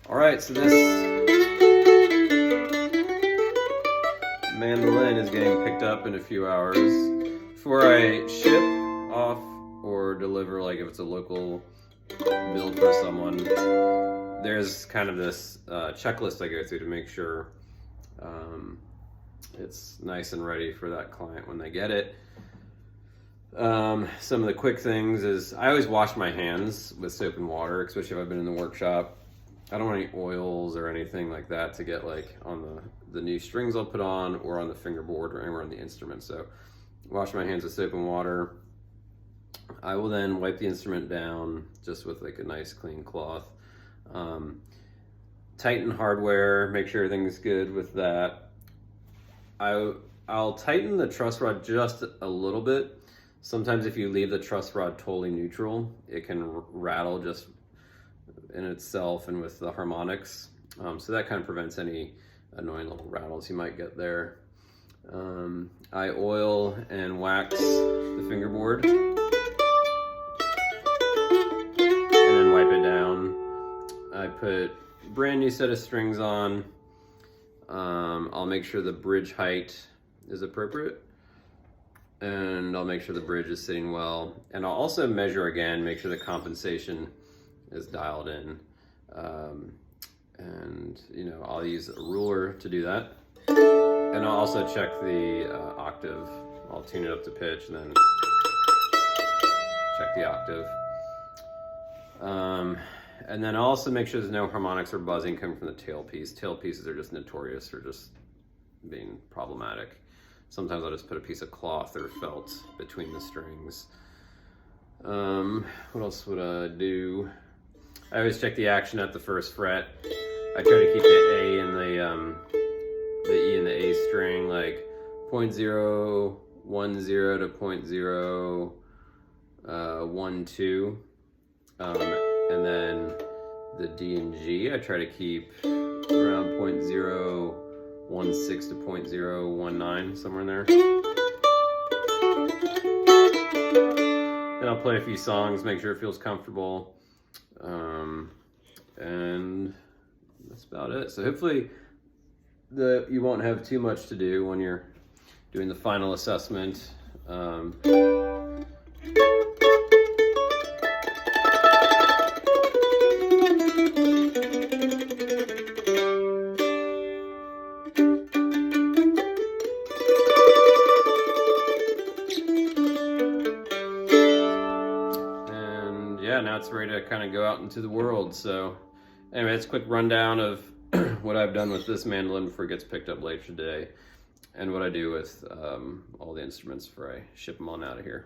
All right, so this mandolin is getting picked up in a few hours. Before I ship off or deliver, like if it's a local build for someone, there's kind of this checklist I go through to make sure it's nice and ready for that client when they get it. Some of the quick things is I always wash my hands with soap and water, especially if I've been in the workshop. I don't want any oils or anything like that to get like on the new strings I'll put on or on the fingerboard or anywhere on the instrument. So wash my hands with soap and water. I will then wipe the instrument down just with like a nice clean cloth. Tighten hardware, make sure everything's good with that. I'll tighten the truss rod just a little bit. Sometimes if you leave the truss rod totally neutral, it can rattle just in itself and with the harmonics. So that kind of prevents any annoying little rattles you might get there. I oil and wax the fingerboard and then wipe it down. I put a brand new set of strings on. I'll make sure the bridge height is appropriate, and I'll make sure the bridge is sitting well. And I'll also measure again, make sure the compensation is dialed in. And you know, I'll use a ruler to do that. And I'll also check the octave. I'll tune it up to pitch and then check the octave. And then I'll also make sure there's no harmonics or buzzing coming from the tailpiece. Tailpieces are just notorious for just being problematic. Sometimes I'll just put a piece of cloth or felt between the strings. What else would I do? I always check the action at the first fret. I try to keep the A and the E and the A string like 0.010 to 0.012. And then the D and G, I try to keep around 0.016 to 0.019, somewhere in there. Then I'll play a few songs, make sure it feels comfortable. And that's about it. So hopefully you won't have too much to do when you're doing the final assessment. Yeah, now it's ready to kind of go out into the world. So anyway, it's a quick rundown of what I've done with this mandolin before it gets picked up later today, and what I do with all the instruments before I ship them on out of here.